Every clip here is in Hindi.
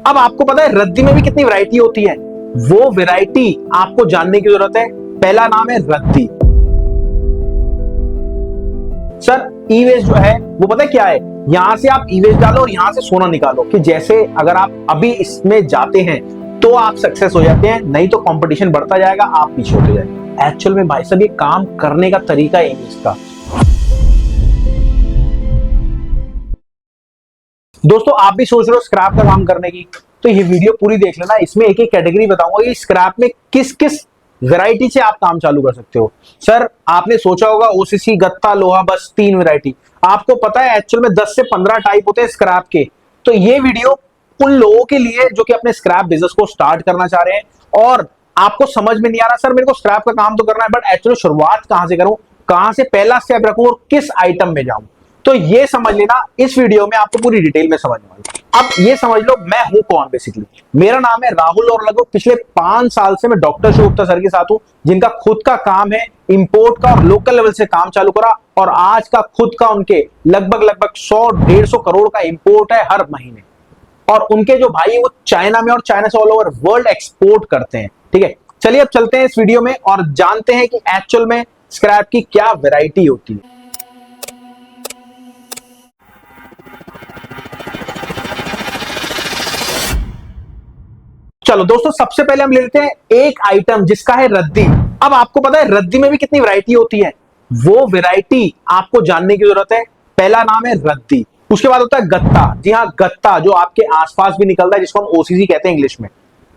अब आपको पता है रद्दी में भी कितनी वैरायटी होती है, वो वैरायटी आपको जानने की जरूरत है। पहला नाम है रद्दी। सर ई वेस्ट जो है वो पता है क्या है, यहां से आप ई वेस्ट डालो और यहां से सोना निकालो, कि जैसे अगर आप अभी इसमें जाते हैं तो आप सक्सेस हो जाते हैं, नहीं तो कंपटीशन बढ़ता जाएगा, आप पीछे होते जाएंगे। एक्चुअल में भाई साहब ये काम करने का तरीका है ई वेस्ट का। दोस्तों आप भी सोच रहे हो स्क्रैप का काम करने की, तो ये वीडियो पूरी देख लेना। इसमें एक एक कैटेगरी बताऊंगा कि स्क्रैप में किस किस वैरायटी से आप काम चालू कर सकते हो। सर आपने सोचा होगा ओसीसी, गत्ता, लोहा, बस 3 वैरायटी। आपको पता है एक्चुअल में 10 से 15 टाइप होते हैं स्क्रैप के। तो ये वीडियो उन लोगों के लिए जो कि अपने स्क्रैप बिजनेस को स्टार्ट करना चाह रहे हैं और आपको समझ में नहीं आ रहा सर मेरे को स्क्रैप का काम तो करना है बट एक्चुअली शुरुआत कहां से करूं, कहां से पहला स्टेप रखूं और किस आइटम में जाऊं, तो ये समझ लेना इस वीडियो में आपको पूरी डिटेल में समझ में आएगी। अब ये समझ लो मैं हूं कौन। बेसिकली मेरा नाम है राहुल और लगभग पिछले 5 साल से मैं डॉक्टर शिव गुप्ता सर के साथ हूं, जिनका खुद का काम है इंपोर्ट का और लोकल लेवल से काम चालू करा और आज का खुद का उनके लगभग 100-150 करोड़ का इंपोर्ट है हर महीने। और उनके जो भाई वो चाइना में और चाइना से ऑल ओवर वर्ल्ड एक्सपोर्ट करते हैं। ठीक है, चलिए अब चलते हैं इस वीडियो में और जानते हैं कि एक्चुअल में स्क्रैप की क्या वैरायटी होती है। चलो दोस्तों सबसे पहले हम ले लेते हैं एक आइटम जिसका है रद्दी। अब आपको पता है रद्दी में भी कितनी वैरायटी होती है, वो वैरायटी आपको जानने की जरूरत है। पहला नाम है रद्दी, उसके बाद होता है गत्ता। जी हाँ, गत्ता जो आपके आसपास भी निकलता है जिसको हम ओसीसी कहते हैं इंग्लिश में।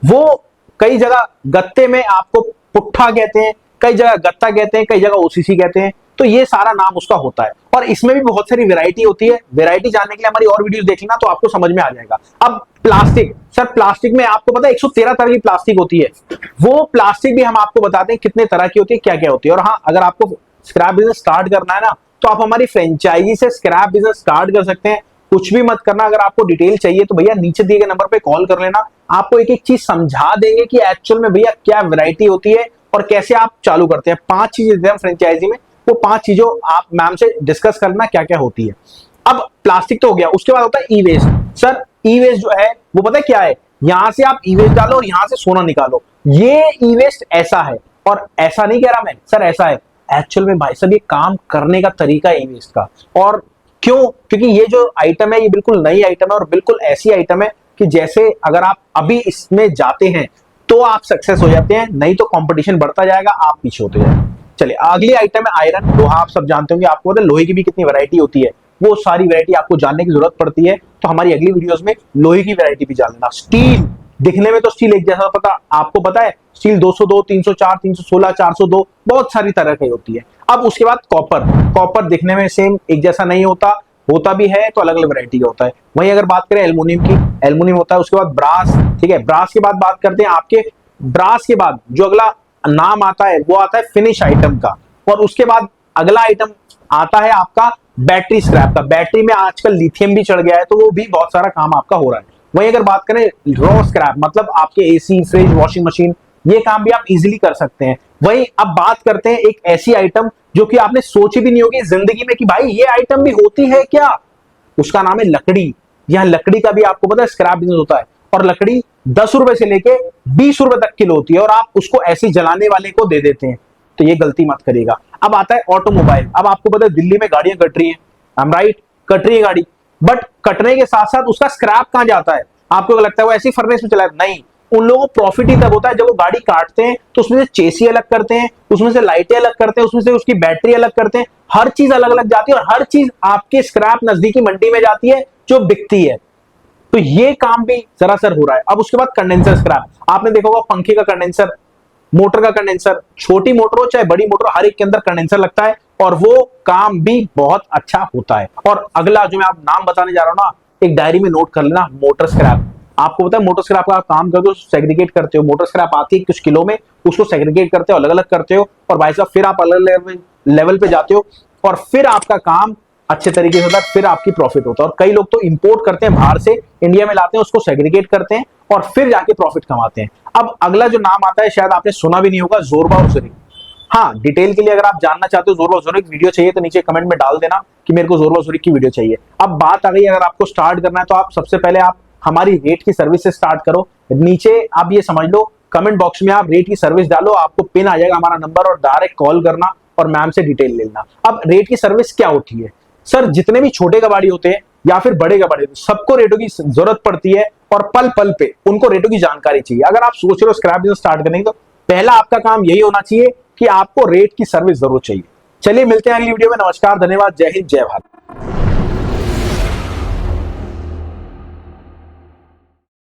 वो कई जगह गत्ते में आपको पुट्ठा कहते हैं, कई जगह गत्ता कहते हैं, कई जगह ओसीसी कहते हैं। तो ये सारा नाम उसका होता है और इसमें भी बहुत सारी वैरायटी होती है। वैरायटी जानने के लिए हमारी और वीडियोस देख लेना तो आपको समझ में आ जाएगा। अब प्लास्टिक, सर प्लास्टिक में आपको पता है 113 तरह की प्लास्टिक होती है। वो प्लास्टिक भी हम आपको बताते हैं कितने तरह की होती है, क्या क्या होती है। और हाँ, अगर आपको स्क्रैप बिजनेस स्टार्ट करना है ना तो आप हमारी फ्रेंचाइजी से स्क्रैप बिजनेस स्टार्ट कर सकते हैं। कुछ भी मत करना, अगर आपको डिटेल चाहिए तो भैया नीचे दिए गए नंबर पे कॉल कर लेना। आपको एक एक चीज समझा देंगे कि एक्चुअल में भैया क्या वैरायटी होती है और कैसे आप चालू करते हैं। 5 चीजें देते हैं फ्रेंचाइजी में, वो 5 चीजों आप मैम से डिस्कस करना क्या क्या होती है। अब प्लास्टिक तो हो गया, उसके बाद होता है ई वेस्ट। सर ई वेस्ट जो है वो पता है क्या है, यहां से आप ई वेस्ट डालो और यहां से सोना निकालो। ये ई वेस्ट ऐसा है, और ऐसा नहीं कह रहा मैं सर, ऐसा है एक्चुअल में भाई साहब ये काम करने का तरीका है ई वेस्ट का। और क्यों, क्योंकि ये जो आइटम है ये बिल्कुल नई आइटम है और बिल्कुल ऐसी आइटम है कि जैसे अगर आप अभी इसमें जाते हैं तो आप सक्सेस हो जाते हैं, नहीं तो कंपटीशन बढ़ता जाएगा, आप पीछे होते जाएंगे। चलिए अगली आइटम है आयरन, लोहा। आप सब जानते होंगे, आपको पता है लोहे की भी कितनी वैरायटी होती है, वो सारी वैरायटी आपको जानने की जरूरत पड़ती है। तो हमारी अगली वीडियोस में लोहे की वैरायटी भी जान लेना। स्टील, दिखने में तो स्टील एक जैसा पता आपको पता है, स्टील 202, 304, 316, 402 बहुत सारी तरह की होती है। अब उसके बाद कॉपर, कॉपर दिखने में सेम एक जैसा नहीं होता, होता भी है तो अलग अलग वैरायटी का होता है। वहीं अगर बात करें एल्युमिनियम की, एल्युमिनियम होता है। उसके बाद ब्रास, ठीक है, ब्रास के बाद बात करते हैं आपके, ब्रास के बाद जो अगला नाम आता है वो आता है फिनिश आइटम का। और उसके बाद अगला आइटम आता है आपका बैटरी स्क्रैप का। बैटरी में आजकल लिथियम भी चढ़ गया है तो वो भी बहुत सारा काम आपका हो रहा है। वहीं अगर बात करें रॉ स्क्रैप, मतलब आपके एसी, फ्रिज, वॉशिंग मशीन, ये काम भी आप इजीली कर सकते हैं। वहीं अब बात करते हैं एक ऐसी आइटम जो कि आपने सोची भी नहीं होगी जिंदगी में कि भाई ये आइटम भी होती है क्या, उसका नाम है लकड़ी। यहां लकड़ी का भी आपको पता है स्क्रैप बिजनेस होता है और लकड़ी 10 रुपए से लेके 20 रुपए तक किलो होती है और आप उसको ऐसे जलाने वाले को दे देते हैं, तो ये गलती मत करिएगा। अब आता है ऑटोमोबाइल। अब आपको पता है दिल्ली में गाड़ियां कट रही हैं, आई एम राइट, कट रही है गाड़ी, बट कटने के साथ साथ उसका स्क्रैप कहां जाता है? आपको लगता है वो ऐसी फर्नेस में चला है? नहीं, उन लोगों को प्रॉफिट ही तब होता है जब वो गाड़ी काटते हैं तो उसमें से चेसी अलग करते हैं, उसमें से लाइटें अलग करते हैं, उसमें से उसकी बैटरी अलग करते हैं, हर चीज अलग अलग जाती है और हर चीज आपके स्क्रैप नजदीकी मंडी में जाती है जो बिकती है। तो ये काम भी सरासर हो रहा है। अब उसके बाद कंडेंसर स्क्रैप, आपने देखा होगा पंखे का कंडेंसर, मोटर का कंडेंसर, छोटी मोटर हो चाहे बड़ी मोटर, हर एक के अंदर कंडेंसर लगता है और वो काम भी बहुत अच्छा होता है। और अगला जो मैं आप नाम बताने जा रहा हूं ना, एक डायरी में नोट कर लेना, मोटर स्क्रैप। आपको पता है मोटर स्क्रैप का काम करते हो, सेग्रीगेट करते हो, मोटर स्क्रैप आती है कुछ किलो में, उसको सेग्रीगेट करते हो, अलग अलग करते हो और भाई साहब फिर आप अलग लेवल पे जाते हो और फिर आपका काम अच्छे तरीके से होता है, फिर आपकी प्रॉफिट होता है। और कई लोग तो इंपोर्ट करते हैं बाहर से, इंडिया में लाते हैं, उसको सेग्रीगेट करते हैं और फिर जाके प्रॉफिट कमाते हैं। अब अगला जो नाम आता है शायद आपने सुना भी नहीं होगा, जोरबा और जुरिक। हाँ, डिटेल के लिए अगर आप जानना चाहते हो जोरबा जुरिक वीडियो चाहिए तो नीचे कमेंट में डाल देना कि मेरे को जोरबा जुरिक की वीडियो चाहिए। अब बात आ गई, अगर आपको स्टार्ट करना है तो आप सबसे पहले आप हमारी रेट की सर्विस से स्टार्ट करो। नीचे आप ये समझ लो, कमेंट बॉक्स में आप रेट की सर्विस डालो, आपको पिन आ जाएगा हमारा नंबर, और डायरेक्ट कॉल करना और मैम से डिटेल ले लेना। अब रेट की सर्विस क्या होती है सर? जितने भी छोटे कबाड़ी होते हैं या फिर बड़े कबाड़ी, सबको रेटों की जरूरत पड़ती है और पल पल पे उनको रेटों की जानकारी चाहिए। अगर आप सोच रहे हो स्क्रैप बिजनेस स्टार्ट करने की, तो पहला आपका काम यही होना चाहिए कि आपको रेट की सर्विस जरूर चाहिए। चलिए मिलते हैं अगली वीडियो में। नमस्कार, धन्यवाद, जय हिंद, जय भारत।